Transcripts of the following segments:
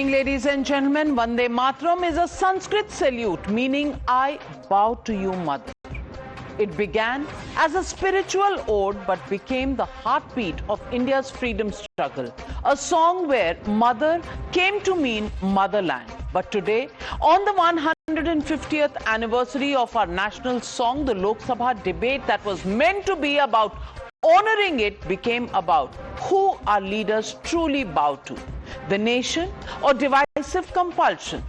evening, ladies and gentlemen. Vande Mataram is a Sanskrit salute meaning I bow to you, Mother. It began as a spiritual ode but became the heartbeat of India's freedom struggle. A song where mother came to mean motherland. But today, on the 150th anniversary of our national song, the Lok Sabha debate that was meant to be about honoring it became about who our leaders truly bow to, the nation or divisive compulsion.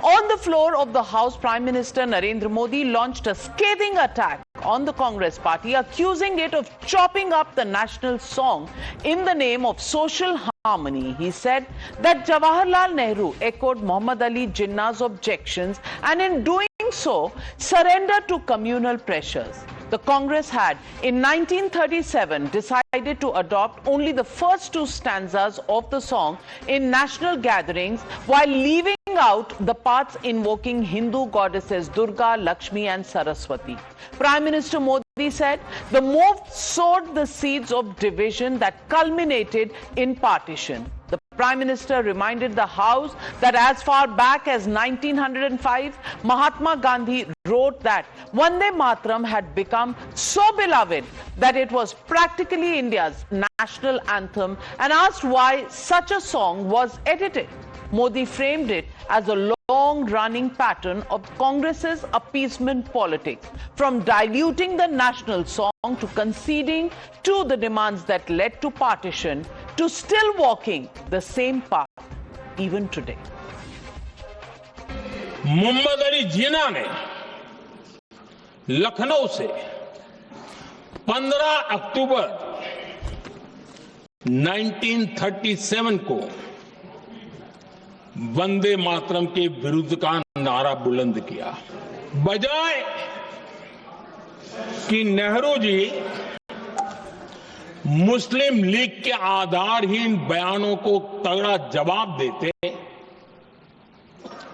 On the floor of the House, Prime Minister Narendra Modi launched a scathing attack on the Congress party, accusing it of chopping up the national song in the name of social harmony. He said that Jawaharlal Nehru echoed Muhammad Ali Jinnah's objections and in doing so surrendered to communal pressures. The Congress had, in 1937, decided to adopt only the first two stanzas of the song in national gatherings while leaving out the parts invoking Hindu goddesses Durga, Lakshmi and Saraswati. Prime Minister Modi said the move sowed the seeds of division that culminated in partition. The Prime Minister reminded the House that as far back as 1905, Mahatma Gandhi wrote that Vande Mataram had become so beloved that it was practically India's national anthem and asked why such a song was edited. Modi framed it as a long-running pattern of Congress's appeasement politics, from diluting the national song to conceding to the demands that led to partition, to still walking the same path even today. Muhammad Ali Jinnah ने लखनऊ से 15 अक्टूबर 1937 को वंदे मातरम के विरुद्ध का नारा बुलंद किया। बजाय कि नेहरू जी मुस्लिम लीग के आधारहीन बयानों को तगड़ा जवाब देते,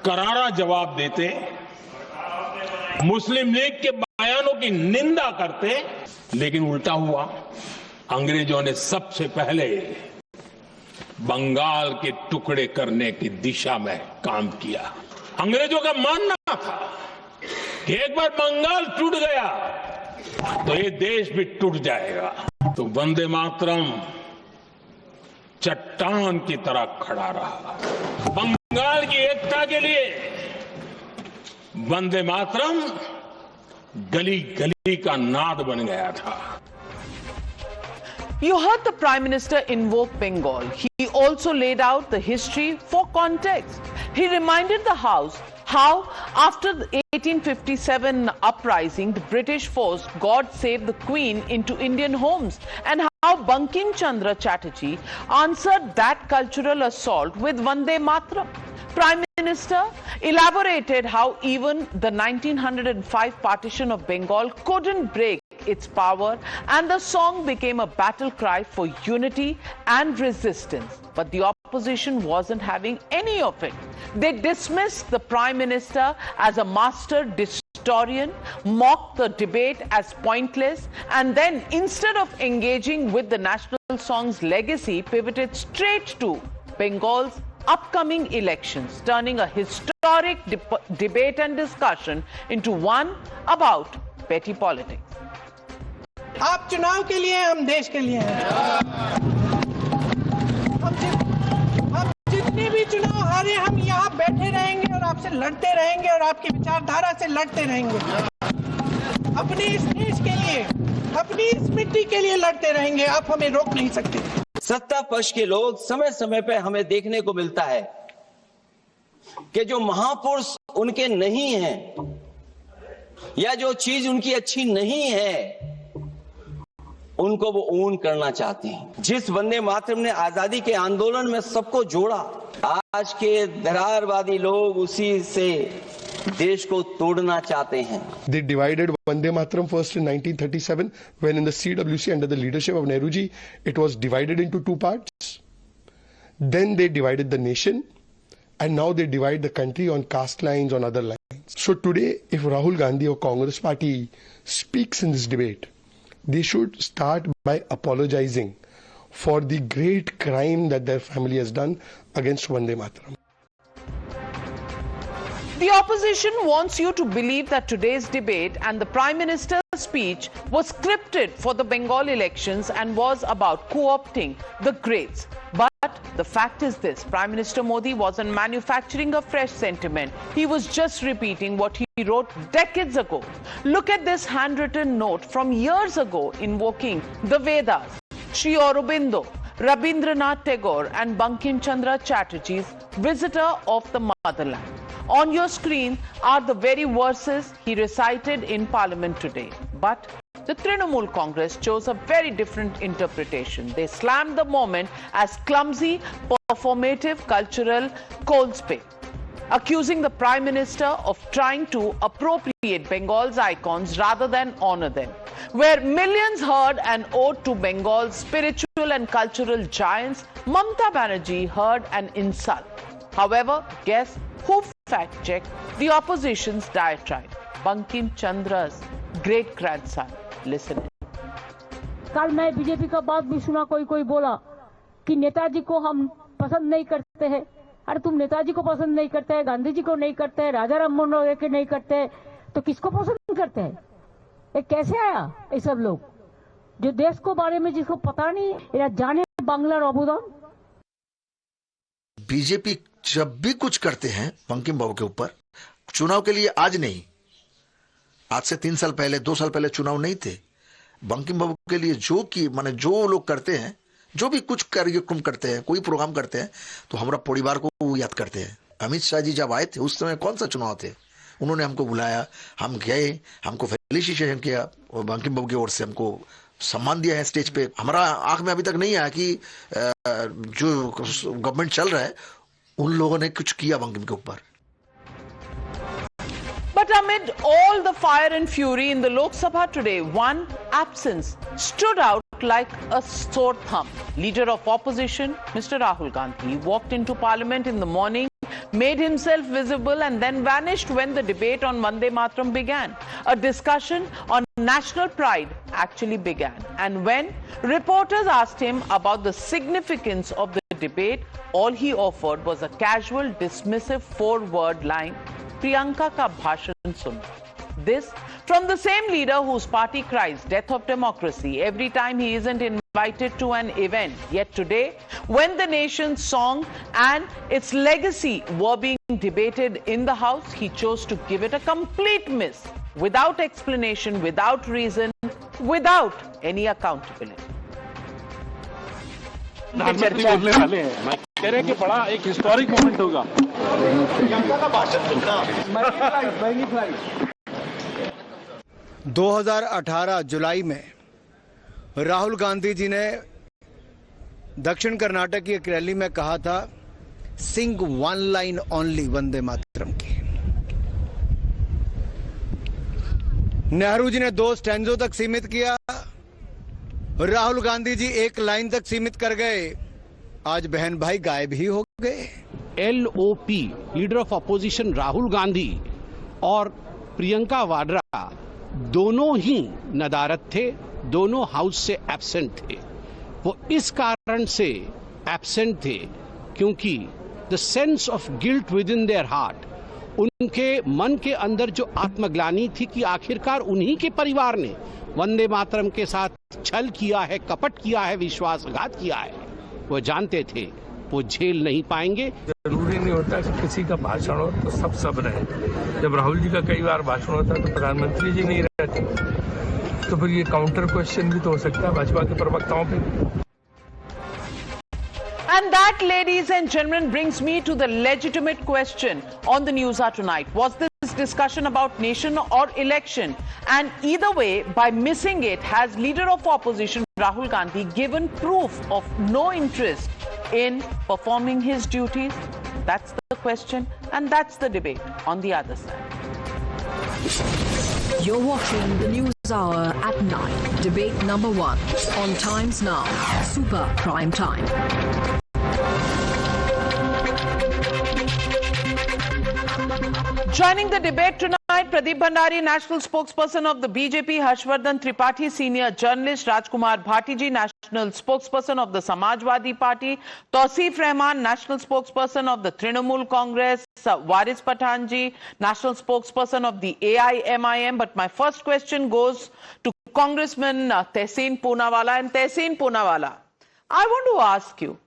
करारा जवाब देते, मुस्लिम लीग के बयानों की निंदा करते, लेकिन उल्टा हुआ। अंग्रेजों ने सबसे पहले बंगाल के टुकड़े करने की दिशा में काम किया। अंग्रेजों का मानना था कि एक बार बंगाल टूट गया तो ये देश भी टूट जाएगा। तो वंदे मातरम चट्टान की तरह खड़ा रहा। बंगाल की एकता के लिए वंदे मातरम गली गली का नाद बन गया था। You heard the Prime Minister invoke Bengal. He also laid out the history for context. He reminded the House how, after the 1857 uprising, the British forced God Save the Queen into Indian homes, and how Bankim Chandra Chatterjee answered that cultural assault with Vande Mataram. Prime Minister elaborated how even the 1905 partition of Bengal couldn't break its power, and the song became a battle cry for unity and resistance. But the opposition wasn't having any of it. They dismissed the Prime Minister as a master historian, mocked the debate as pointless, and then instead of engaging with the national song's legacy, pivoted straight to Bengal's upcoming elections, turning a historic debate and discussion into one about petty politics. आप चुनाव के लिए, हम देश के लिए हैं। हम जितने भी चुनाव हारे, हम यहाँ बैठे रहेंगे और आपसे लड़ते रहेंगे और आपकी विचारधारा से लड़ते रहेंगे। अपने इस देश के लिए, अपनी इस मिट्टी के लिए लड़ते रहेंगे। आप हमें रोक नहीं सकते। सत्ता पक्ष के लोग समय समय पे हमें देखने को मिलता है कि जो महापुरुष उनके नहीं हैं या जो चीज उनकी अच्छी नहीं है, उनको वो ऊन करना चाहते हैं। जिस वंदे मातरम ने आजादी के आंदोलन में सबको जोड़ा, आज के दरारवादी लोग उसी से देश को तोड़ना चाहते हैं। They divided Vande Mataram first in 1937 when in the CWC under the leadership of Nehru ji, it was divided into two parts. Then they divided the nation, and now they divide the country on caste lines, on other lines. So today, if Rahul Gandhi or Congress party speaks in this debate, they should start by apologizing for the great crime that their family has done against Vande Mataram. The opposition wants you to believe that today's debate and the Prime Minister's speech was scripted for the Bengal elections and was about co-opting the greats. But the fact is this: Prime Minister Modi wasn't manufacturing a fresh sentiment. He was just repeating what he wrote decades ago. Look at this handwritten note from years ago invoking the Vedas, Sri Aurobindo, Rabindranath Tagore and Bankim Chandra Chatterjee's visitor of the motherland. On your screen are the very verses he recited in Parliament today. But the Trinamool Congress chose a very different interpretation. They slammed the moment as clumsy, performative, cultural cold spade, accusing the Prime Minister of trying to appropriate Bengal's icons rather than honor them. Where millions heard an ode to Bengal's spiritual and cultural giants, Mamata Banerjee heard an insult. However, guess who fact-checked the opposition's diatribe? Bankim Chandra's great-grandson. Listen in. कल मैं BJP का बात भी सुना, कोई बोला कि नेताजी को हम पसंद नहीं करते हैं। अरे तुम नेताजी को पसंद नहीं करते हैं, गांधी जी को नहीं करते हैं, राजा राम मोहन राय को नहीं करते हैं, तो किसको पसंद करते हैं? ये कैसे आया ये सब लोग जो देश को बारे में जिसको पता नहीं, ये जाने बांग्लार अवदान। बीजेपी जब भी कुछ करते हैं बंकिम बाबू के ऊपर, चुनाव के लिए आज नहीं, आज से 3 साल पहले 2 साल पहले चुनाव नहीं थे। बंकिम बाबू के लिए जो लोग करते हैं, जो भी कुछ कार्यक्रम करते हैं, कोई प्रोग्राम करते हैं, तो हमारा परिवार को वो याद करते हैं। अमित शाह जी जब आए थे उस समय कौन सा चुनाव थे, उन्होंने हमको बुलाया, हम गए, हमको फेलिसिटेशन किया और बंकिम बाबू की ओर से हमको सम्मान दिया है स्टेज पे। हमारा आंख में अभी तक नहीं आया कि जो गवर्नमेंट चल रहा है उन लोगों ने कुछ किया बंकिम के ऊपर। But amid all the fire and fury in the Lok Sabha today, one absence stood out like a sore thumb. Leader of opposition, Mr. Rahul Gandhi, walked into Parliament in the morning, made himself visible and then vanished when the debate on Vande Mataram began. A discussion on national pride actually began. And when reporters asked him about the significance of the debate, all he offered was a casual, dismissive 4-word line: Priyanka ka bhashan sun. This from the same leader whose party cries death of democracy every time he isn't invited to an event. Yet today, when the nation's song and its legacy were being debated in the House, he chose to give it a complete miss, without explanation, without reason, without any accountability. प्रधानमंत्री बोलने वाले हैं, मैं कह रहे हैं कि बड़ा एक हिस्टोरिक मोमेंट होगा। 2018 जुलाई में राहुल गांधी जी ने दक्षिण कर्नाटक की एक रैली में कहा था, सिंग 1 लाइन ओनली वंदे मातरम की। नेहरू जी ने 2 स्टैंजों तक सीमित किया, राहुल गांधी जी 1 लाइन तक सीमित कर गए। आज बहन भाई गायब ही हो गए। LOP, leader of opposition Rahul Gandhi और प्रियंका वाड्रा दोनों ही नदारत थे, दोनों हाउस से एब्सेंट थे। वो इस कारण से एब्सेंट थे क्योंकि the sense of guilt with in their heart, उनके मन के अंदर जो आत्मग्लानि थी कि आखिरकार उन्हीं के परिवार ने वंदे मातरम के साथ छल किया है, कपट किया है, विश्वासघात किया है, वो जानते थे वो झेल नहीं पाएंगे। जरूरी नहीं होता कि किसी का भाषण हो तो सब रहे। जब राहुल जी का कई बार भाषण होता है तो प्रधानमंत्री जी नहीं रहते, तो फिर ये काउंटर क्वेश्चन भी तो हो सकता है भाजपा के प्रवक्ताओं पे। And that, ladies and gentlemen, brings me to the legitimate question on the News Hour tonight. Was this discussion about nation or election? And either way, by missing it, has leader of opposition Rahul Gandhi given proof of no interest in performing his duties? That's the question, and that's the debate on the other side. You're watching the News Hour at 9. Debate number 1 on Times Now, Super Prime Time. Joining the debate tonight, Pradeep Bhandari, national spokesperson of the BJP, Harshvardhan Tripathi, senior journalist, Rajkumar Bhattiji, national spokesperson of the Samajwadi Party, Tausif Rahman, national spokesperson of the Trinamool Congress, Waris Pathanji, national spokesperson of the AIMIM. But my first question goes to Congressman Tehseen Poonawalla. And Tehseen Poonawalla, I want to ask you,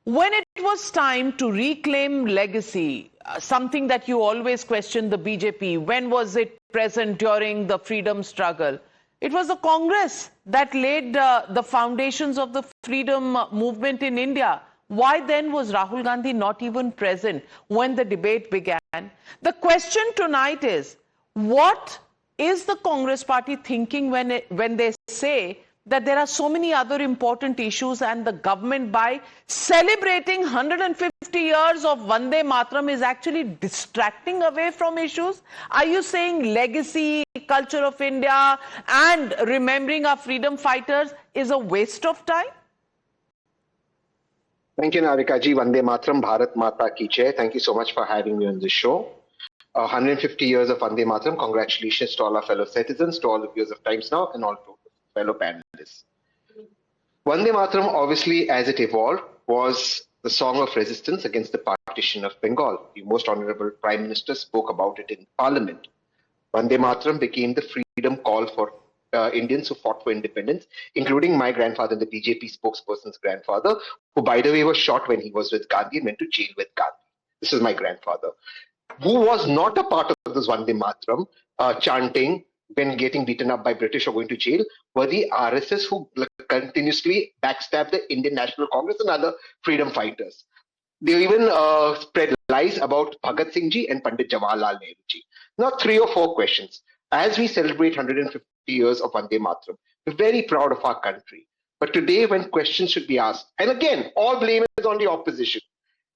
when it was time to reclaim legacy, something that you always questioned the BJP, when was it present during the freedom struggle? It was the Congress that laid the foundations of the freedom movement in India. Why then was Rahul Gandhi not even present when the debate began? The question tonight is, what is the Congress party thinking when they say that there are so many other important issues, and the government, by celebrating 150 years of Vande Mataram, is actually distracting away from issues? Are you saying legacy, culture of India and remembering our freedom fighters is a waste of time? Thank you, Narika ji. Vande Mataram, Bharat Mata ki jai. Thank you so much for having me on this show. 150 years of Vande Mataram. Congratulations to all our fellow citizens, to all the viewers of Times Now, and all to fellow panelists. Vande Mataram, obviously, as it evolved, was the song of resistance against the partition of Bengal. The most honorable Prime Minister spoke about it in Parliament. Vande Mataram became the freedom call for Indians who fought for independence, including my grandfather, the BJP spokesperson's grandfather, who, by the way, was shot when he was with Gandhi and went to jail with Gandhi. This is my grandfather, who was not a part of this Vande Mataram chanting when getting beaten up by British or going to jail, were the RSS who continuously backstabbed the Indian National Congress and other freedom fighters. They even spread lies about Bhagat Singh ji and Pandit Jawaharlal Nehru ji. Now, 3 or 4 questions. As we celebrate 150 years of Vande Mataram, we're very proud of our country. But today, when questions should be asked, and again, all blame is on the opposition.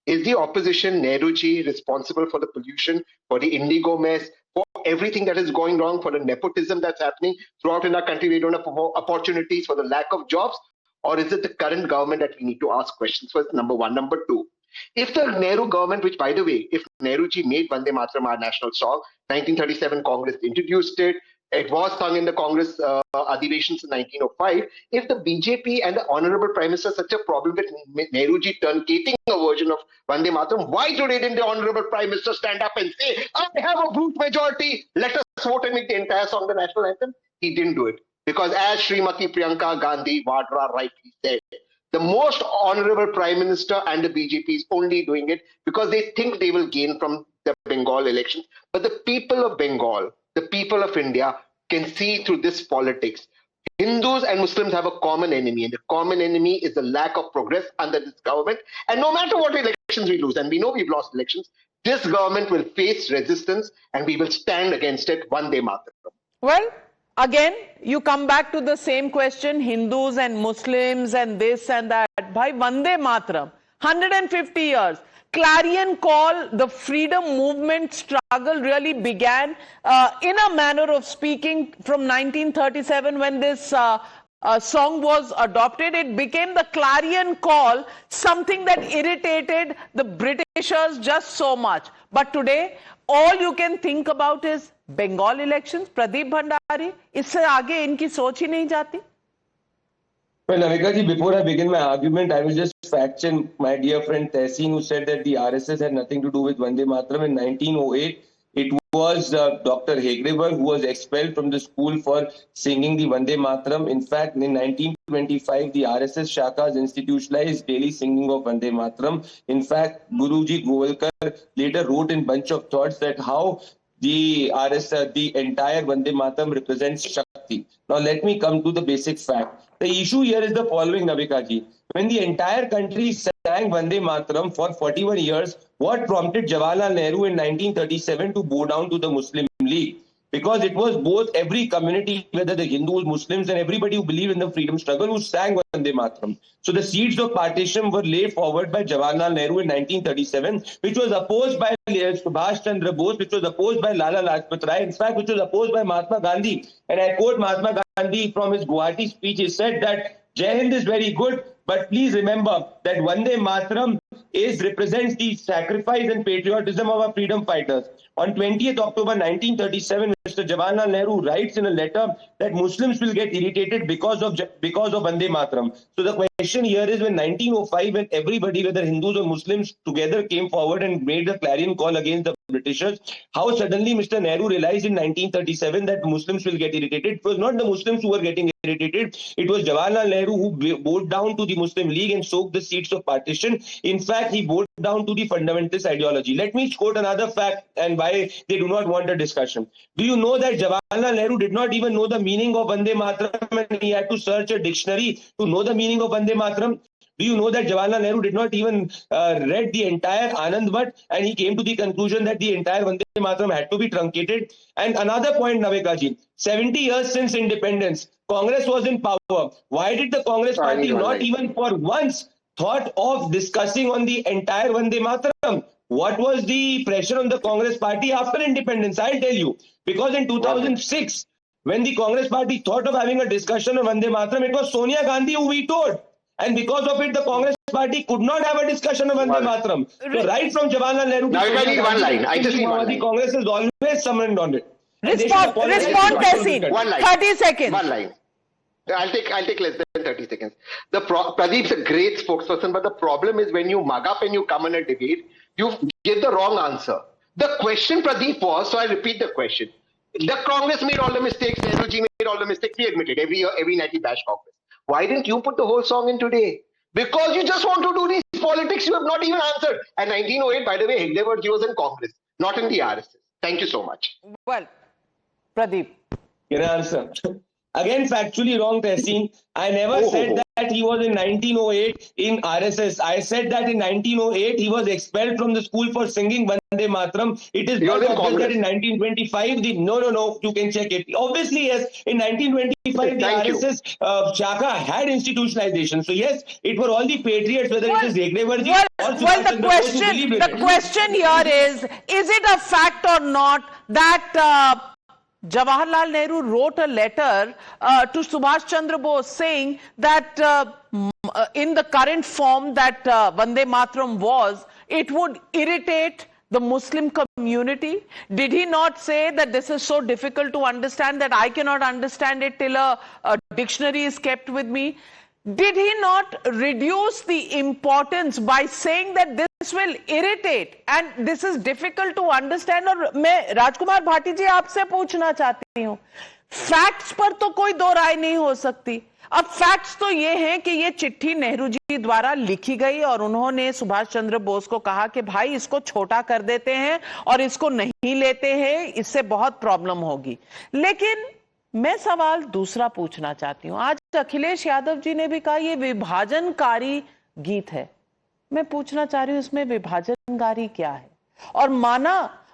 Is the opposition, Nehru ji, responsible for the pollution, for the indigo mess, for everything that is going wrong, for the nepotism that's happening throughout in our country? We don't have opportunities, for the lack of jobs? Or is it the current government that we need to ask questions first? Number 1. Number 2, if the Nehru government, which, by the way, if Nehru ji made Vande Mataram our national song, 1937 Congress introduced it, it was sung in the Congress Adhivations in 1905. If the BJP and the Honorable Prime Minister such a problem with Nehru ji truncating a version of Vande Mataram, why today didn't the Honorable Prime Minister stand up and say, I have a brute majority, let us vote and make the entire song the national anthem? He didn't do it. Because as Srimati Priyanka Gandhi Vadra rightly said, the most honorable Prime Minister and the BJP is only doing it because they think they will gain from the Bengal elections. But the people of Bengal, the people of India, can see through this politics. Hindus and Muslims have a common enemy, and the common enemy is the lack of progress under this government. And no matter what elections we lose, and we know we've lost elections, this government will face resistance and we will stand against it Vande Mataram. Well, again, you come back to the same question, Hindus and Muslims and this and that. Bhai, Vande Mataram, 150 years. Clarion call, the freedom movement struggle really began in a manner of speaking from 1937 when this song was adopted. It became the clarion call, something that irritated the Britishers just so much. But today, all you can think about is Bengal elections. Pradeep Bhandari, isse aage inki soch hi nahi jati. Well, Narika ji, before I begin my argument, I will just fact-check my dear friend Tehseen, who said that the RSS had nothing to do with Vande Mataram. In 1908, it was Dr. Hegrevar who was expelled from the school for singing the Vande Mataram. In fact, in 1925, the RSS Shakas institutionalized daily singing of Vande Mataram. In fact, Guruji Govalkar later wrote in Bunch of Thoughts that how the RSS, the entire Vande Mataram represents Shakti. Now, let me come to the basic fact. The issue here is the following, Navika ji. When the entire country sang Vande Mataram for 41 years, what prompted Jawaharlal Nehru in 1937 to bow down to the Muslim League? Because it was both every community, whether the Hindus, Muslims, and everybody who believed in the freedom struggle, who sang Vande Mataram. So the seeds of partition were laid forward by Jawaharlal Nehru in 1937, which was opposed by Subhash Chandra Bose, which was opposed by Lala Lajpat Rai, in fact, which was opposed by Mahatma Gandhi. And I quote Mahatma Gandhi from his Guwahati speech. He said that Jai Hind is very good, but please remember that Vande Mataram represents the sacrifice and patriotism of our freedom fighters. On 20th October 1937, Mr. Jawaharlal Nehru writes in a letter that Muslims will get irritated because of Vande Mataram. So the question here is when 1905, when everybody, whether Hindus or Muslims, together came forward and made the clarion call against the Britishers, how suddenly Mr. Nehru realized in 1937 that Muslims will get irritated. It was not the Muslims who were getting irritated. It was Jawaharlal Nehru who bowed down to the Muslim League and soaked the seeds of partition. In fact, he bowed down to the fundamentalist ideology. Let me quote another fact and why they do not want a discussion. Do you know that Jawaharlal Nehru did not even know the meaning of Vande Mataram and he had to search a dictionary to know the meaning of Vande Mataram? Do you know that Jawaharlal Nehru did not even read the entire Anand Vat and he came to the conclusion that the entire Vande Mataram had to be truncated? And another point, Naveka ji, 70 years since independence, Congress was in power. Why did the Congress party not even for once thought of discussing on the entire Vande Mataram? What was the pressure on the Congress party after independence? I'll tell you. Because in 2006, when the Congress party thought of having a discussion on Vande Mataram, it was Sonia Gandhi who vetoed. And because of it, the Congress party could not have a discussion on Vande Mataram. So right from Jawaharlal Nehru to Now, if I need one line, I just need one line. The Congress has always summoned on it. Respond, Tehseen. 30 seconds. One line. I'll take less than 30 seconds. Pradeep's a great spokesperson, but the problem is when you mug up and you come in a debate, you give the wrong answer. The question, Pradeep, was, so I repeat the question. The Congress made all the mistakes, Nehruji made all the mistakes, we admit it. Every night he bashed Congress. Why didn't you put the whole song in today? Because you just want to do these politics you have not even answered. And 1908, by the way, Hegdewarji was in Congress, not in the RSS. Thank you so much. Well, Pradeep. Can I answer? Again, factually wrong, Tehseen. I never said that he was in 1908 in RSS. I said that in 1908 he was expelled from the school for singing Vande Mataram. It is not obvious that in 1925 no, you can check it. Obviously, yes, in 1925 the RSS Shaka had institutionalization. So yes, it were all the patriots, whether it is Hegdewarji or the question here is it a fact or not that Jawaharlal Nehru wrote a letter to Subhash Chandra Bose saying that in the current form that Vande Mataram was, it would irritate the Muslim community? Did he not say that this is so difficult to understand that I cannot understand it till a dictionary is kept with me? Did he not reduce the importance by saying that this will irritate and this is difficult to understand? और मैं राजकुमार भाटी जी आपसे पूछना चाहती हूँ, facts पर तो कोई दो राय नहीं हो सकती. अब फैक्ट्स तो ये हैं कि ये चिट्ठी नेहरू जी द्वारा लिखी गई और उन्होंने सुभाष चंद्र बोस को कहा कि भाई इसको छोटा कर देते हैं और इसको नहीं लेते हैं, इससे बहुत प्रॉब्लम होगी. लेकिन मैं सवाल दूसरा पूछना चाहती हूं. आज अखिलेश यादव जी ने भी कहा ये विभाजनकारी गीत है. मैं पूछना चाह रही हूं इसमें विभाजनकारी क्या है? और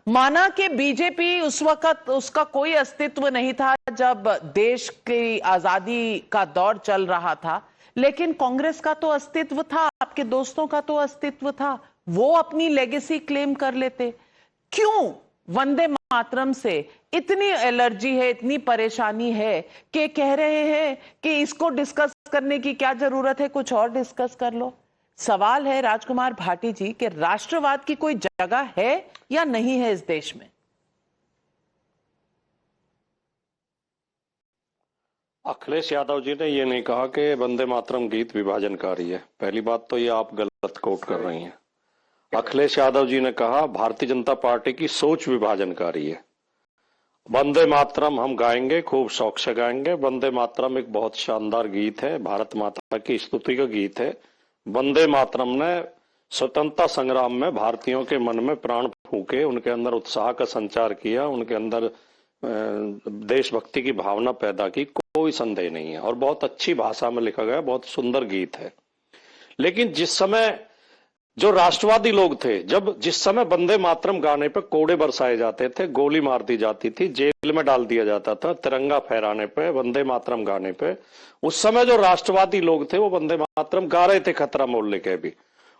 माना कि बीजेपी उस वक्त उसका कोई अस्तित्व नहीं था जब देश की आजादी का दौर चल रहा था, लेकिन कांग्रेस का तो अस्तित्व था, आपके दोस्तों का तो अस्तित्व था. वो अपनी लेगेसी क्लेम कर लेते. क्यों वंदे मातरम से इतनी एलर्जी है, इतनी परेशानी है कि कह रहे हैं कि इसको डिस्कस करने की क्या जरूरत है, कुछ और डिस्कस कर लो? सवाल है राजकुमार भाटी जी कि राष्ट्रवाद की कोई जगह है या नहीं है इस देश में? अखिलेश यादव जी ने ये नहीं कहा कि वंदे मातरम गीत विभाजनकारी है. पहली बात तो ये आप गलत कोट कर रही हैं. अखिलेश यादव जी ने कहा भारतीय जनता पार्टी की सोच विभाजनकारी है. वंदे मातरम हम गाएंगे, खूब शौक से गाएंगे. वंदे मातरम एक बहुत शानदार गीत है, भारत माता की स्तुति का गीत है. वंदे मातरम ने स्वतंत्रता संग्राम में भारतीयों के मन में प्राण फूके, उनके अंदर उत्साह का संचार किया, उनके अंदर देशभक्ति की भावना पैदा की, कोई संदेह नहीं है. और बहुत अच्छी भाषा में लिखा गया, बहुत सुंदर गीत है. लेकिन जिस समय जो राष्ट्रवादी लोग थे, जिस समय वंदे मातरम गाने पे कोड़े बरसाए जाते थे, गोली मार दी जाती थी, जेल में डाल दिया जाता था, तिरंगा फहराने पे, वंदे मातरम गाने पे, उस समय जो राष्ट्रवादी लोग थे वो वंदे मातरम गा रहे थे खतरा मोल लेके भी.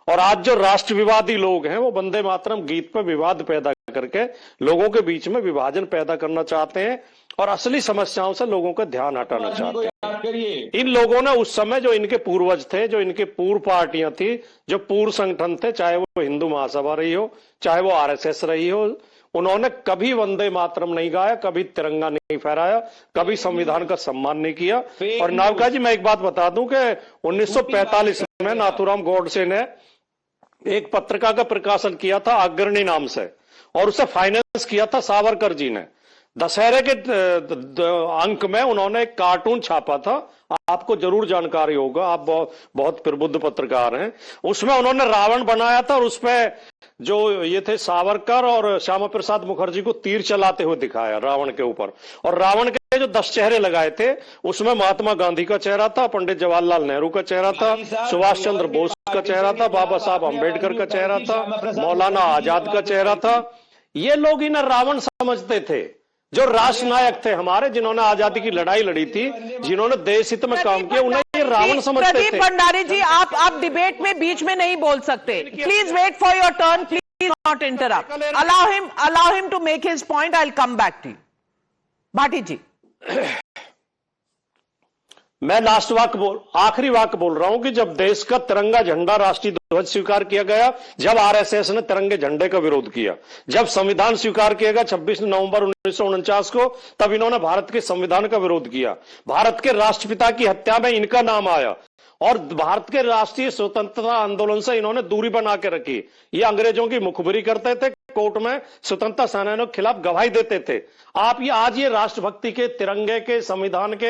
और आज जो राष्ट्रविवादी लोग हैं वो वंदे मातरम गीत पे विवाद पैदा करके लोगों के बीच में विभाजन पैदा करना चाहते हैं और असली समस्याओं से लोगों का ध्यान हटाना चाहते हैं. इन लोगों ने उस समय जो इनके पूर्वज थे, जो इनके पूर्व पार्टियां थी, जो पूर्व संगठन थे, चाहे वो हिंदू महासभा रही हो, चाहे वो आरएसएस रही हो, उन्होंने कभी वंदे मातरम नहीं गाया, कभी तिरंगा नहीं फहराया, कभी संविधान का सम्मान नहीं किया। और नावका जी, मैं एक बात बता दूं कि 1945 में नाथूराम गोडसे ने एक पत्रिका का प्रकाशन किया था अग्रणी नाम से, और उसे फाइनेंस किया था सावरकर जी ने। दशहरे के अंक में उन्होंने एक कार्टून छापा था, आपको जरूर जानकारी होगा, आप बहुत प्रबुद्ध पत्रकार हैं। उसमें उन्होंने रावण बनाया था और उसमें जो ये थे सावरकर और श्यामा प्रसाद मुखर्जी को तीर चलाते हुए दिखाया रावण के ऊपर। और रावण के जो 10 चेहरे लगाए थे उसमें महात्मा गांधी का चेहरा था, पंडित जवाहरलाल नेहरू का चेहरा था, सुभाष चंद्र बोस का चेहरा था, बाबा साहब अम्बेडकर का चेहरा था, मौलाना आजाद का चेहरा था। ये लोग इन्हें रावण समझते थे, जो राष्ट्र नायक थे हमारे, जिन्होंने आजादी की लड़ाई लड़ी थी, जिन्होंने देश हित में काम किया, उन्हें ये रावण समझते थे। प्रदीप भंडारी जी, आप डिबेट में बीच में नहीं बोल सकते। Please wait for your turn, please not interrupt. Allow him to make his point, I will come back to you. Bhati ji, मैं आखिरी वाक्य बोल रहा हूं कि जब देश का तिरंगा झंडा राष्ट्रीय ध्वज स्वीकार किया गया, जब आरएसएस ने तिरंगे झंडे का विरोध किया, जब संविधान स्वीकार किया गया 26 नवंबर 1949 को, तब इन्होंने भारत के संविधान का विरोध किया। भारत के राष्ट्रपिता की हत्या में इनका नाम आया और भारत के राष्ट्रीय स्वतंत्रता आंदोलन से इन्होंने दूरी बना के रखी। ये अंग्रेजों की मुखबिरी करते थे, कोर्ट में स्वतंत्रता सेनानियों के खिलाफ गवाही देते थे। आप ये आज ये राष्ट्रभक्ति के, तिरंगे के, संविधान के,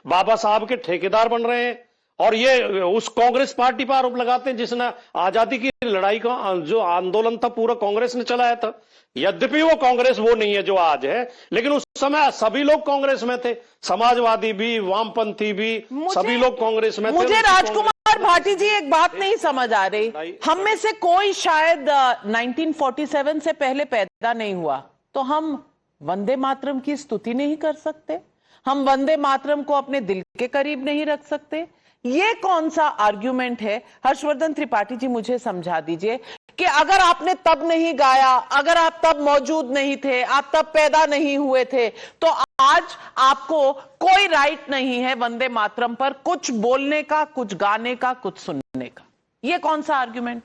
बाबा साहब के ठेकेदार बन रहे हैं और ये उस कांग्रेस पार्टी पर आरोप लगाते हैं जिसने आजादी की लड़ाई का जो आंदोलन था पूरा कांग्रेस ने चलाया था। यद्यपि वो कांग्रेस वो नहीं है जो आज है, लेकिन उस समय सभी लोग कांग्रेस में थे, समाजवादी भी, वामपंथी भी, सभी लोग कांग्रेस में थे। मुझे राजकुमार भाटी जी एक बात नहीं समझ आ रही, हम में से कोई शायद 1947 से पहले पैदा नहीं हुआ, तो हम वंदे मातरम की स्तुति नहीं कर सकते? हम वंदे मातरम को अपने दिल के करीब नहीं रख सकते? ये कौन सा आर्ग्यूमेंट है? हर्षवर्धन त्रिपाठी जी, मुझे समझा दीजिए कि अगर आपने तब नहीं गाया, अगर आप तब मौजूद नहीं थे, आप तब पैदा नहीं हुए थे, तो आज आपको कोई राइट नहीं है वंदे मातरम पर कुछ बोलने का, कुछ गाने का, कुछ सुनने का। ये कौन सा आर्ग्यूमेंट?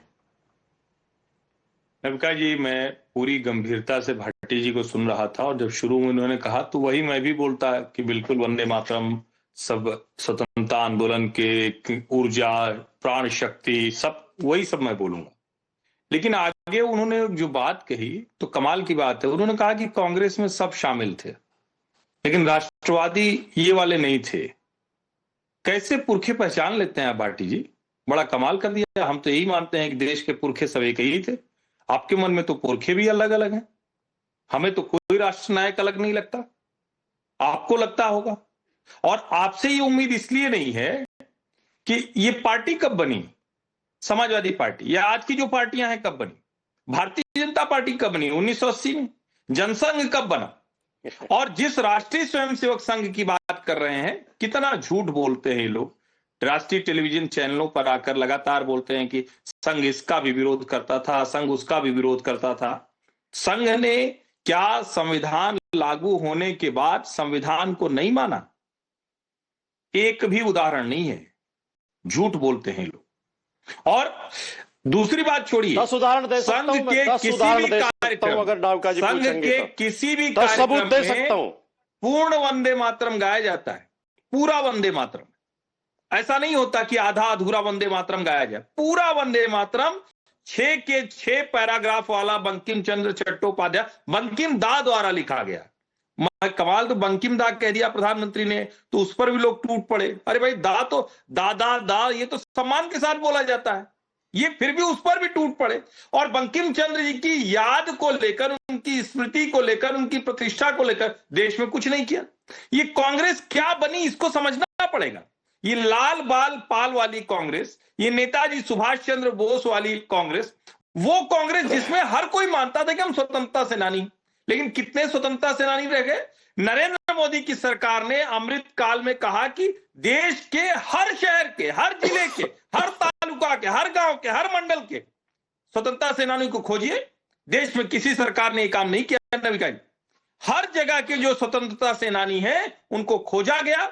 नवका जी, मैं पूरी गंभीरता से भाटी जी को सुन रहा था और जब शुरू में उन्होंने कहा तो वही मैं भी बोलता कि बिल्कुल वंदे मातरम सब स्वतंत्रता आंदोलन के ऊर्जा, प्राण शक्ति, सब वही सब मैं बोलूंगा। लेकिन आगे उन्होंने जो बात कही तो कमाल की बात है। उन्होंने कहा कि कांग्रेस में सब शामिल थे लेकिन राष्ट्रवादी ये वाले नहीं थे। कैसे पुरखे पहचान लेते हैं भाटी जी, बड़ा कमाल कर दिया। हम तो यही मानते हैं कि देश के पुरखे सब एक ही थे। आपके मन में तो पुरखे भी अलग अलग हैं। हमें तो कोई राष्ट्र नायक अलग नहीं लगता, आपको लगता होगा। और आपसे ये उम्मीद इसलिए नहीं है कि ये पार्टी कब बनी, समाजवादी पार्टी या आज की जो पार्टियां हैं कब बनी, भारतीय जनता पार्टी कब बनी, 1980 में, जनसंघ कब बना, और जिस राष्ट्रीय स्वयंसेवक संघ की बात कर रहे हैं, कितना झूठ बोलते हैं लोग। राष्ट्रीय टेलीविजन चैनलों पर आकर लगातार बोलते हैं कि संघ इसका भी विरोध करता था, संघ उसका भी विरोध करता था। संघ ने क्या संविधान लागू होने के बाद संविधान को नहीं माना? एक भी उदाहरण नहीं है। झूठ बोलते हैं लोग। और दूसरी बात छोड़िए, 10 उदाहरण दे सकता हूं, संघ के किसी भी कार्यक्रम, अगर नावका जी संघ पूछेंगे के किसी भी 10 सबूत कार्यक्रम दे में सकता हूं। पूर्ण वंदे मातरम गाया जाता है, पूरा वंदे मातरम। ऐसा नहीं होता कि आधा अधूरा वंदे मातरम गाया जाए, पूरा वंदे मातरम 6 के 6 पैराग्राफ वाला बंकिम चंद्र चट्टोपाध्याय, बंकिम दा द्वारा लिखा गया। कमाल, तो बंकिम दा कह दिया प्रधानमंत्री ने तो उस पर भी लोग टूट पड़े। अरे भाई, दा तो दादा दा, ये तो सम्मान के साथ बोला जाता है, ये फिर भी उस पर भी टूट पड़े। और बंकिम चंद्र जी की याद को लेकर, उनकी स्मृति को लेकर, उनकी प्रतिष्ठा को लेकर देश में कुछ नहीं किया। ये कांग्रेस क्या बनी इसको समझना पड़ेगा। ये लाल बाल पाल वाली कांग्रेस, ये नेताजी सुभाष चंद्र बोस वाली कांग्रेस, वो कांग्रेस जिसमें हर कोई मानता था कि हम स्वतंत्रता सेनानी, लेकिन कितने स्वतंत्रता सेनानी रह गए। नरेंद्र मोदी की सरकार ने अमृत काल में कहा कि देश के हर शहर के, हर जिले के, हर तालुका के, हर गांव के, हर मंडल के स्वतंत्रता सेनानी को खोजिए। देश में किसी सरकार ने यह काम नहीं किया। नविका जी, हर जगह के जो स्वतंत्रता सेनानी हैं उनको खोजा गया,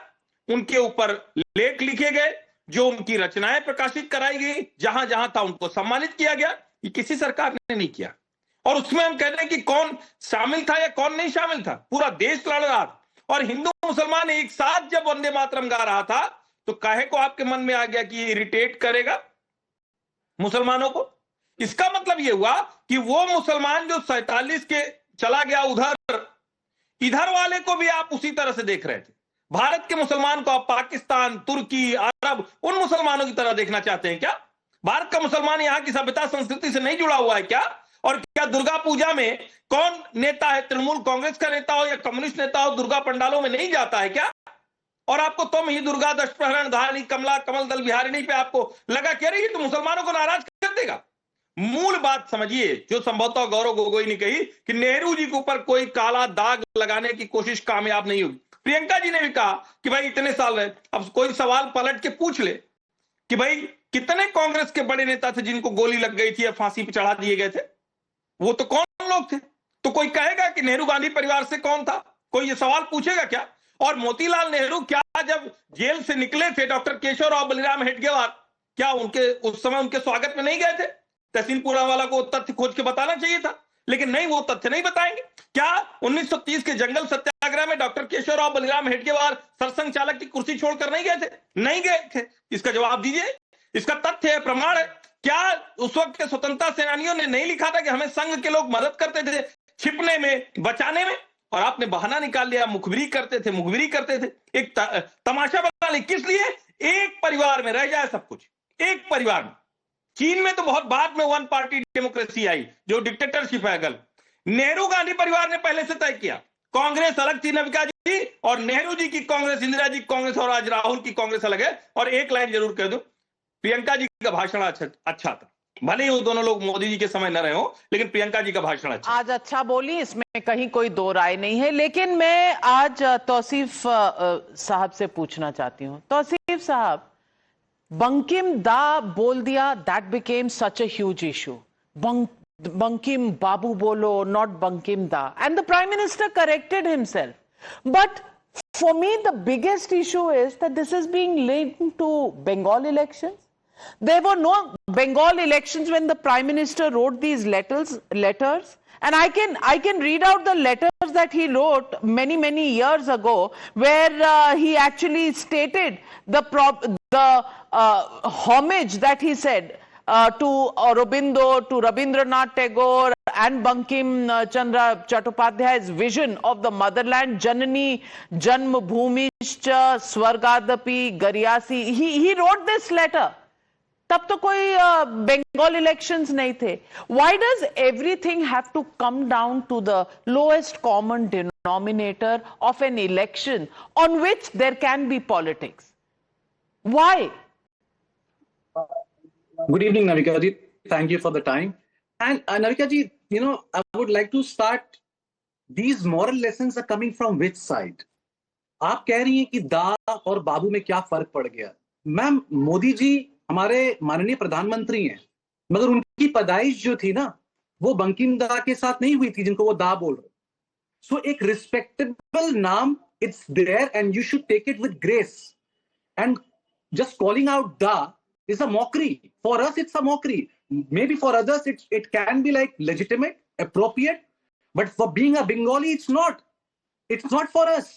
उनके ऊपर लेख लिखे गए, जो उनकी रचनाएं प्रकाशित कराई गई, जहां जहां था उनको सम्मानित किया गया। ये किसी सरकार ने नहीं किया। और उसमें हम कह रहे हैं कि कौन शामिल था या कौन नहीं शामिल था, पूरा देश लड़ रहा था। और हिंदू मुसलमान एक साथ जब वंदे मातरम गा रहा था तो काहे को आपके मन में आ गया कि ये इरिटेट करेगा मुसलमानों को? इसका मतलब ये हुआ कि वो मुसलमान जो 47 के चला गया उधर, इधर वाले को भी आप उसी तरह से देख रहे थे। भारत के मुसलमान को आप पाकिस्तान, तुर्की, अरब उन मुसलमानों की तरह देखना चाहते हैं क्या? भारत का मुसलमान यहां की सभ्यता संस्कृति से नहीं जुड़ा हुआ है क्या? और क्या दुर्गा पूजा में कौन नेता है, तृणमूल कांग्रेस का नेता हो या कम्युनिस्ट नेता हो, दुर्गा पंडालों में नहीं जाता है क्या? और आपको तुम ही दुर्गा, दशप्रहरण, धानी, कमला, कमल दल बिहारिणी पे आपको लगा क्या रही तो मुसलमानों को नाराज कर देगा। मूल बात समझिए जो संभवतः गौरव गोगोई ने कही कि नेहरू जी के ऊपर कोई काला दाग लगाने की कोशिश कामयाब नहीं होगी। प्रियंका जी ने भी कहा कि भाई इतने साल रहे, अब कोई सवाल पलट के पूछ ले कि भाई कितने कांग्रेस के बड़े नेता थे जिनको गोली लग गई थी या फांसी पे चढ़ा दिए गए थे? वो तो कौन लोग थे? तो कोई कहेगा कि नेहरू गांधी परिवार से कौन था? कोई ये सवाल पूछेगा क्या? और मोतीलाल नेहरू क्या जब जेल से निकले थे डॉक्टर केशव राव बलिराम हेडगेवार, क्या उनके उस समय उनके स्वागत में नहीं गए थे? तहसीन पूनावाला को तथ्य खोज के बताना चाहिए था, लेकिन नहीं, वो तथ्य नहीं बताएंगे। क्या 1930 के जंगल सत्याग्रह में डॉक्टर केशवराव बलिराम हेडगेवार सरसंघ चालक की कुर्सी छोड़कर नहीं गए थे? नहीं गए थे। इसका जवाब दीजिए, इसका तथ्य है, प्रमाण है। क्या उस वक्त के स्वतंत्रता सेनानियों ने नहीं लिखा था कि हमें संघ के लोग मदद करते थे छिपने में, बचाने में? और आपने बहाना निकाल लिया, मुखबिरी करते थे, मुखबिरी करते थे, एक तमाशा बना लिया। किस लिए? एक परिवार में रह जाए सब कुछ, एक परिवार में। चीन में तो बहुत बाद में वन पार्टी डेमोक्रेसी आई, जो डिक्टेटरशिप है। गल नेहरू गांधी परिवार ने पहले से तय किया, कांग्रेस अलग थी नविका जी, और नेहरू जी की कांग्रेस, इंदिरा जी की कांग्रेस और आज राहुल की कांग्रेस अलग है। और एक लाइन जरूर कह दूं, प्रियंका जी का भाषण अच्छा था, भले ही वो दोनों लोग मोदी जी के समय न रहे हो, लेकिन प्रियंका जी का भाषण अच्छा। आज अच्छा बोली, इसमें कहीं कोई दो राय नहीं है। लेकिन मैं आज तौसीफ साहब से पूछना चाहती हूँ। तौसीफ साहब, बंकिम दा बोल दिया, that became such a huge issue. Bankim Babu बोलो, not Bankim da, and the prime minister corrected himself. But for me the biggest issue is that this is being linked to Bengal elections. There were no Bengal elections when the Prime Minister wrote these letters, and I can read out the letters that he wrote many years ago, where he actually stated the homage that he said to Aurobindo, to Rabindranath Tagore and Bankim Chandra Chattopadhyay's vision of the motherland, Janani Janmabhumishcha Swargadapi Garyasi. He wrote this letter. तब तो कोई Bengal elections नहीं थे. Why does everything have to come down to the lowest common denominator of an election on which there can be politics? Why? Good evening, Navika ji. Thank you for the time. And Navika ji, you know, I would like to start. These moral lessons are coming from which side? आप कह रही हैं कि दा और बाबू में क्या फर्क पड़ गया. मैम, मोदी जी हमारे माननीय प्रधानमंत्री हैं, मगर उनकी पैदाइश जो थी ना, वो बंकिम दा के साथ नहीं हुई थी जिनको वो दा बोल रहे. सो एक रिस्पेक्टेबल नाम, it's there and you should take it with grace. And just calling out the is a mockery. For us, it's a mockery. Maybe for others, it can be like legitimate, appropriate. But for being a Bengali, it's not. It's not for us.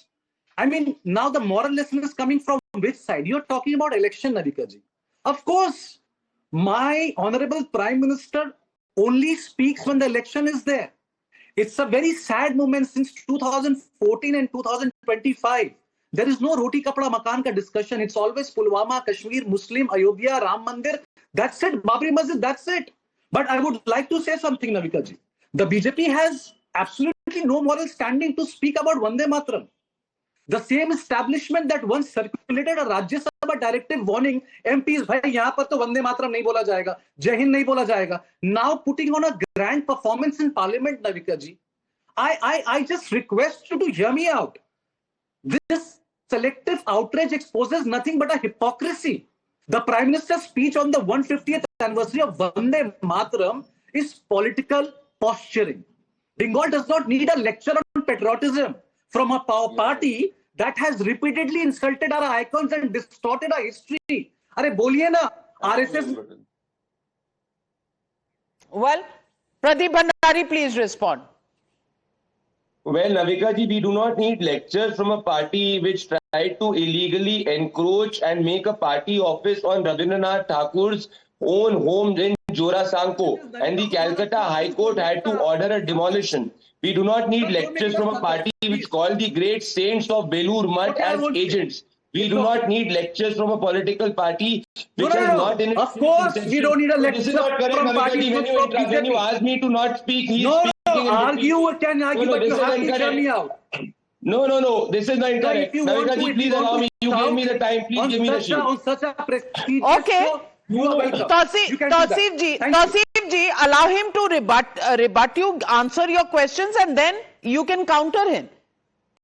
I mean, now the moral lesson is coming from which side? You're talking about election, Navika ji. Of course, my honorable Prime Minister only speaks when the election is there. It's a very sad moment since 2014 and 2025. There is no roti kapda makan ka discussion. It's always Pulwama, Kashmir, Muslim, Ayodhya, Ram Mandir. That's it. Babri Masjid, that's it. But I would like to say something, Navika ji. The BJP has absolutely no moral standing to speak about Vande Mataram. The same establishment that once circulated a Rajya Sabha directive warning MPs, bhai, yahan par to Vande Mataram nahi bola jayega, Jai Hind nahi bola jayega. Now putting on a grand performance in Parliament, Navika ji. I just request you to hear me out. This selective outrage exposes nothing but a hypocrisy. The Prime Minister's speech on the 150th anniversary of Vande Mataram is political posturing. Bengal does not need a lecture on patriotism from a party that has repeatedly insulted our icons and distorted our history. Are boliye na, RSS. Well, Pradeep Bhandari, please respond. Well, Navika ji, we do not need lectures from a party which tried to illegally encroach and make a party office on Rabindranath Thakur's own home in Jorasanko, and the Calcutta High Court had to order a demolition. We do not need lectures from a party which called the great saints of Belur Mutt as agents. We do not need lectures from a political party which has not in its Of course, we don't need a lecture This is not correct, from Navika parties ji. When you ask me to not speak, he is No, speaking. in argue between. can argue, No, but this you is have to incorrect. hear me out. No, this is not incorrect. If you want Navika to, ji, if please you want allow to me. You gave me the time. Please give me the sheet. On such a prestigious Okay. show, you are welcome. You can do that. Tausif ji, allow him to rebut you, answer your questions, and then you can counter him.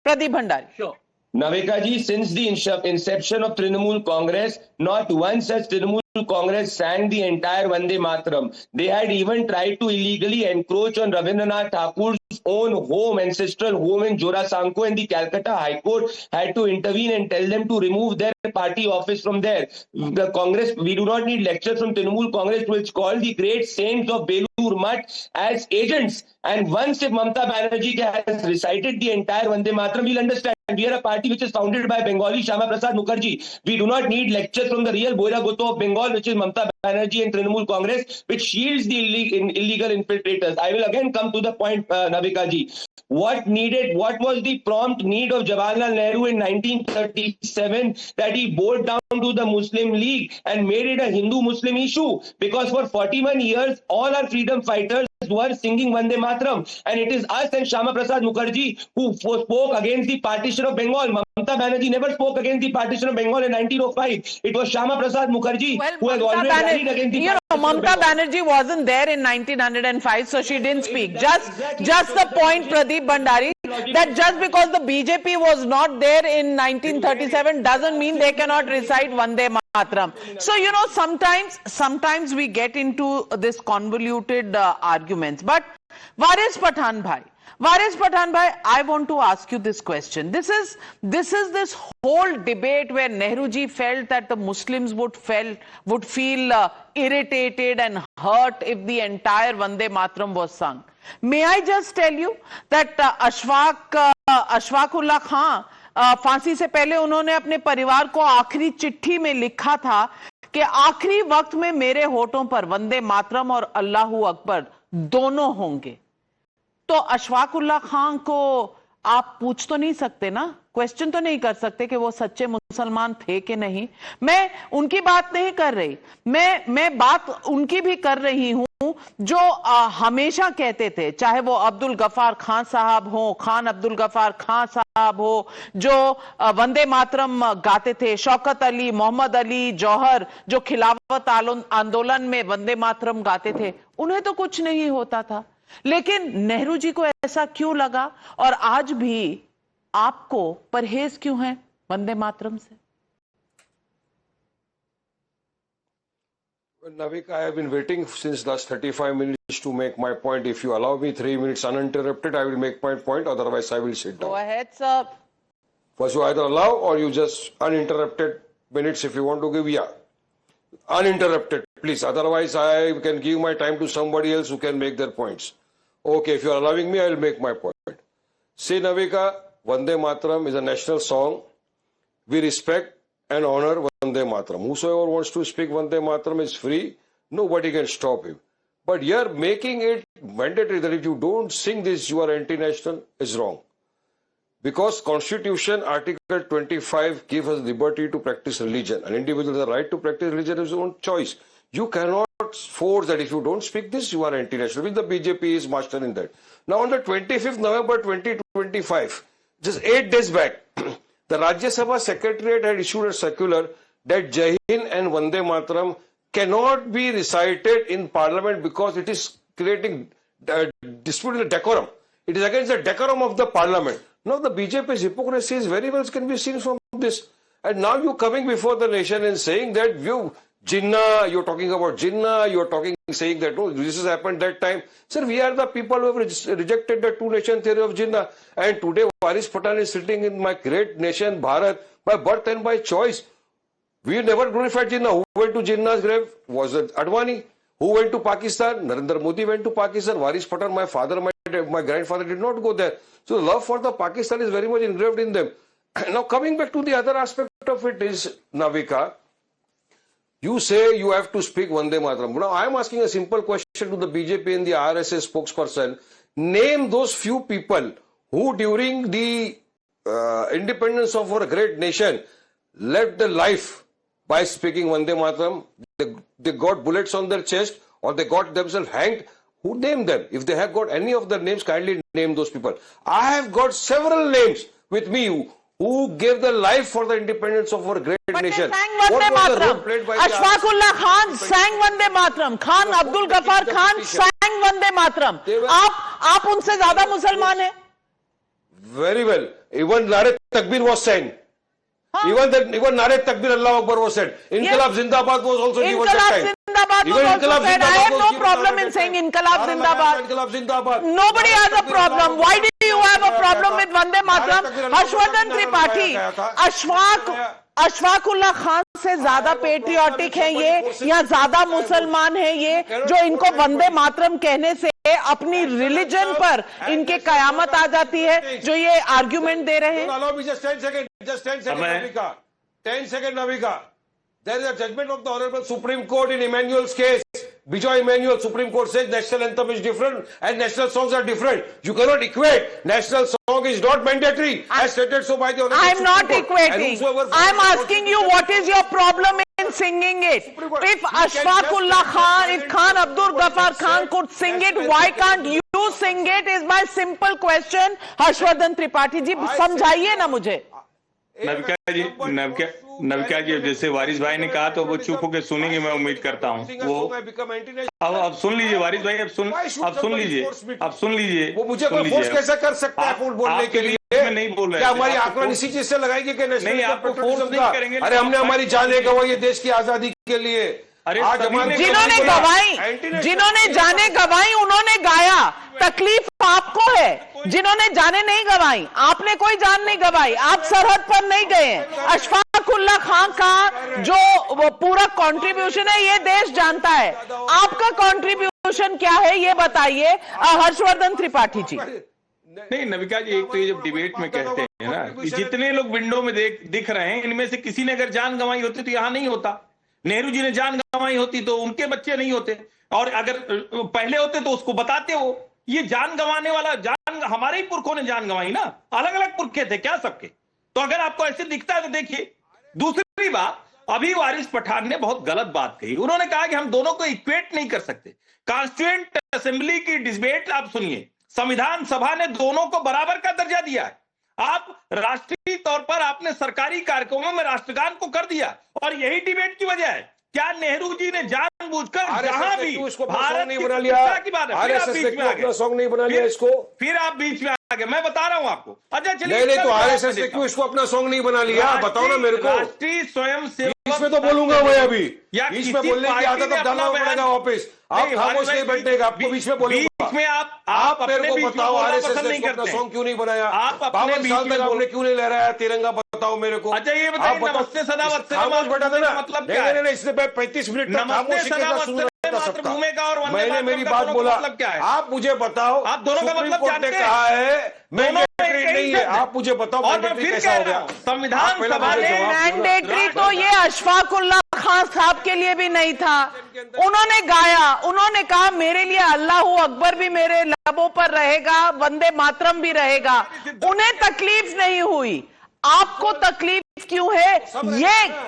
Pradeep Bhandari. Sure. Navika ji, since the inception of Trinamool Congress, not one such Trinamool Congress sang the entire Vande Mataram. They had even tried to illegally encroach on Rabindranath Thakur's own home, ancestral home in Jorasanko, and the Calcutta High Court had to intervene and tell them to remove their party office from there. The Congress, we do not need lectures from Trinamool Congress, which called the great saints of Belur Mutt as agents. And once if Mamata Banerjee has recited the entire Vande Mataram, we'll understand. We are a party which is founded by Bengali Shyama Prasad Mukherjee. We do not need lectures from the real Boira Goto of Bengal, which is Mamata Banerjee and Trinamool Congress, which shields the illegal infiltrators. I will again come to the point, Navika ji. What was the prompt need of Jawaharlal Nehru in 1937 that he bowed down to the Muslim League and made it a Hindu-Muslim issue? Because for 41 years, all our freedom fighters were singing Vande Mataram, and it is us and Shyama Prasad Mukherjee who spoke against the partition of Bengal. Mamata Banerjee never spoke against the partition of Bengal in 1905. It was Shyama Prasad Mukherjee who has always rallied against the partition of Mamata Bengal. Banerjee wasn't there in 1905, so she didn't speak. Just the point, Pradeep Bhandari, that just because the BJP was not there in 1937 doesn't mean they cannot recite Vande Mataram. So, sometimes we get into this convoluted arguments. But Waris Pathan Bhai, I want to ask you this question. This is this whole debate where Nehruji felt that the Muslims would feel irritated and hurt if the entire Vande Mataram was sung. May I just tell you that Ashfaqullah Khan फांसी से पहले उन्होंने अपने परिवार को आखिरी चिट्ठी में लिखा था कि आखिरी वक्त में मेरे होठों पर वंदे मातरम और अल्लाहू अकबर दोनों होंगे। तो अशफाकुल्लाह खान को आप पूछ तो नहीं सकते ना, क्वेश्चन तो नहीं कर सकते कि वो सच्चे मुसलमान थे कि नहीं। मैं उनकी बात नहीं कर रही, मैं बात उनकी भी कर रही हूं जो हमेशा कहते थे, चाहे वो अब्दुल गफार खान साहब हो, खान अब्दुल गफार खान साहब हो, जो वंदे मातरम गाते थे, शौकत अली, मोहम्मद अली जौहर जो खिलाफत आंदोलन में वंदे मातरम गाते थे, उन्हें तो कुछ नहीं होता था। लेकिन नेहरू जी को ऐसा क्यों लगा और आज भी आपको परहेज क्यों है वंदे मातरम से? Navika, I have been waiting since last 35 minutes to make my point. If you allow me 3 minutes uninterrupted, I will make my point. Otherwise, I will sit down. Go ahead, sir. First, you either allow or you just uninterrupted minutes if you want to give. Yeah. Uninterrupted, please. Otherwise, I can give my time to somebody else who can make their points. Okay, if you are allowing me, I will make my point. See, Navika, Vande Mataram is a national song. We respect and honor Vande Mataram. Whosoever wants to speak Vande Mataram is free. Nobody can stop him. But you're making it mandatory that if you don't sing this, you are anti-national, is wrong. Because Constitution, Article 25 gives us liberty to practice religion. An individual has the right to practice religion of his own choice. You cannot force that if you don't speak this, you are anti-national, which the BJP is master in that. Now on the 25th November 2025, just 8 days back, the Rajya Sabha Secretariat had issued a circular that Jai Hind and Vande Mataram cannot be recited in Parliament because it is creating dispute in the decorum. It is against the decorum of the Parliament. Now the BJP's hypocrisy is very well can be seen from this. And now you coming before the nation and saying that Jinnah, you're talking about Jinnah, you're saying that, oh, this has happened that time. Sir, we are the people who have rejected the two-nation theory of Jinnah. And today, Waris Pathan is sitting in my great nation, Bharat, by birth and by choice. We never glorified Jinnah. Who went to Jinnah's grave? Was it Advani? Who went to Pakistan? Narendra Modi went to Pakistan. Waris Pathan, my father, my grandfather did not go there. So the love for the Pakistan is very much engraved in them. Now coming back to the other aspect of it is, Navika, you say you have to speak Vande Mataram. Now I am asking a simple question to the BJP and the RSS spokesperson. Name those few people who during the independence of our great nation left their life by speaking Vande Mataram. They got bullets on their chest or they got themselves hanged. Who named them? If they have got any of their names, kindly name those people. I have got several names with me who gave their life for the independence of our great nation. What was the role played by Ashfaqullah Khan sang Vande Mataram. Khan Abdul Ghaffar Khan sang Vande Mataram. आप उनसे ज्यादा मुसलमान हैं? Very well. Even Nare Takbir was sang. Even Nare Takbir Allah Akbar was said. Inqilab Zindabad was also given that time. Zindabad was also said. I have no problem in saying Inqilab Zindabad. Nobody has a problem. Why do you have a problem with Vande Mataram? Harshvardhan Tripathi, Ashfaqulla Khan से ज्यादा patriotic है ये या ज्यादा मुसलमान है ये जो इनको वंदे मातरम कहने से अपनी रिलीजन पर इनके कयामत आ जाती है जो ये आर्ग्यूमेंट दे रहे हैं? Just 10 seconds, Navika. There is a judgment of the Honorable Supreme Court in Emmanuel's case. Bijoy Emmanuel, Supreme Court says national anthem is different and national songs are different. You cannot equate. National song is not mandatory as stated so by the Honorable I'm Supreme not Court. equating. I'm asking you what is your problem in singing it? If Ashfaqullah Khan, if Khan Abdul Ghaffar Khan could sing it, why can't you sing it is my simple question. Harshvardhan Tripathi ji, समझाइए ना मुझे. नविका जी जैसे वारिस भाई ने कहा तो वो चुप होकर सुनेंगे, मैं उम्मीद करता हूँ वो अब सुन लीजिए वारिस भाई, अब सुन लीजिए वो मुझे कोई फोर्स कैसे कर सकता है फूट बोलने के लिए? मैं नहीं बोल रहा, क्या हमारी आंकलन इसी चीज से लगाएगी कि नहीं आपको फोर्स नहीं करेंगे? अरे हमने हमारी जानें गंवाई देश की आजादी के लिए। जिन्होंने जाने गंवाई उन्होंने गाया, तकलीफ आपको है। जिन्होंने जाने नहीं गंवाई, आपने कोई जान नहीं गंवाई, आप सरहद पर नहीं गए। अशफाकुल्ला खान का जो पूरा कंट्रीब्यूशन है ये देश जानता है, आपका कंट्रीब्यूशन क्या है ये बताइए हर्षवर्धन त्रिपाठी जी। नहीं नविका जी, एक तो ये जब डिबेट में कहते हैं ना कि जितने लोग विंडो में दिख रहे हैं इनमें से किसी ने अगर जान गंवाई होती तो यहां नहीं होता। नेहरू जी ने जान गंवाई होती तो उनके बच्चे नहीं होते, और अगर पहले होते तो उसको बताते हो। ये जान गंवाने वाला जान हमारे ही पुरखों ने जान गंवाई ना, अलग अलग पुरखे थे क्या सबके? तो अगर आपको ऐसे दिखता है तो देखिए। दूसरी बात, अभी वारिस पठान ने बहुत गलत बात कही। उन्होंने कहा कि हम दोनों को इक्वेट नहीं कर सकते। कॉन्स्टिट्यूएंट असेंबली की डिबेट आप सुनिए, संविधान सभा ने दोनों को बराबर का दर्जा दिया है। आप राष्ट्रीय तौर पर आपने सरकारी कार्यक्रमों में राष्ट्रगान को कर दिया, और यही डिबेट की वजह है। क्या नेहरू जी ने जानबूझकर जहां भी भारत नहीं बना लिया, की बात है, अपना सॉन्ग नहीं बना लिया इसको, फिर आप बीच में आ गए। मैं बता रहा हूं आपको। अच्छा चलिए, नहीं तो आरएसएस ने क्यों इसको अपना सॉन्ग नहीं बना लिया? बताओ ना मेरे को। राष्ट्रीय स्वयं सेवक इसमें तो बोलूंगा मैं अभी, बीच में बोलने की आदत अब डालना पड़ेगा वापस। आप खामोश नहीं बैठेगा, आपको बीच में बोलूंगा। बीच में आप मेरे को बताओ आरएसएस ने अपना सॉन्ग क्यों नहीं बनाया? आप अपने साल तक आपने क्यों नहीं लहराया तिरंगा? बताओ मेरे को। अच्छा ये बताइए, नमस्ते सदावत खामोश बैठा था ना, मतलब क्या है? नहीं इससे 35 मिनट तक खामोशी के साथ सुन रहा था। मैंने मेरी बात बोला, आप मुझे बताओ। आप दोनों का मतलब कोर्ट ने कहा है मैंडेटरी नहीं है, आप मुझे बताओ मैंडेटरी कैसा हो गया? संविधान सभा ने मैंडेटरी तो ये अशफाकुल्ला खान साहब के लिए भी नहीं था। उन्होंने गाया, उन्होंने कहा मेरे लिए अल्लाह अकबर भी मेरे लबों पर रहेगा, वंदे मातरम भी रहेगा। उन्हें तकलीफ नहीं हुई, आपको तकलीफ क्यों है?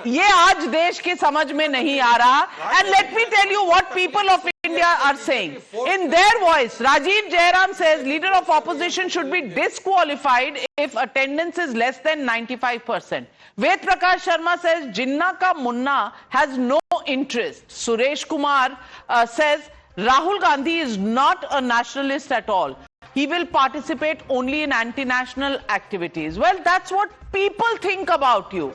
ये आज देश की समझ में नहीं आ रहा। And let me tell you what people of India are saying in their voice. Rajeev Jairam says leader of opposition should be disqualified if attendance is less than 95%. Ved Prakash Sharma says Jinnah का मुन्ना has no interest. Suresh Kumar says Rahul Gandhi is not a nationalist at all. He will participate only in anti-national activities. Well, that's what people think about you.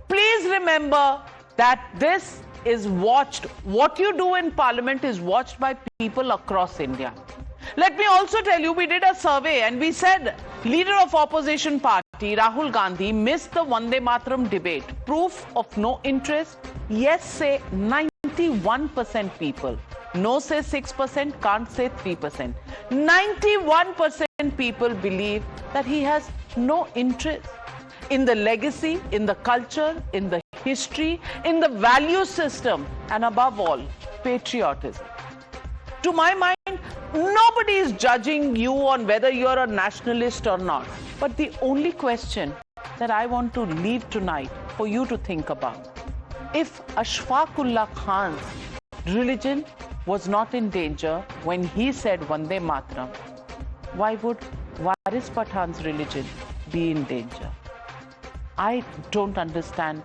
Please remember that this is watched. What you do in parliament is watched by people across India. Let me also tell you, we did a survey and we said leader of opposition party Rahul Gandhi missed the Vande Mataram debate. Proof of no interest? Yes, say 91% people. No say 6%, can't say 3%. 91% people believe that he has no interest in the legacy, in the culture, in the history, in the value system, and above all, patriotism. To my mind, nobody is judging you on whether you're a nationalist or not. But the only question that I want to leave tonight for you to think about, if Ashfaqullah Khan's religion was not in danger when he said Vande Mataram, why would Waris Pathan's religion be in danger? I don't understand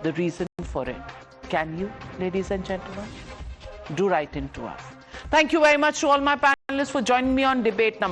the reason for it. Can you, ladies and gentlemen? Do write into us. Thank you very much to all my panelists for joining me on debate number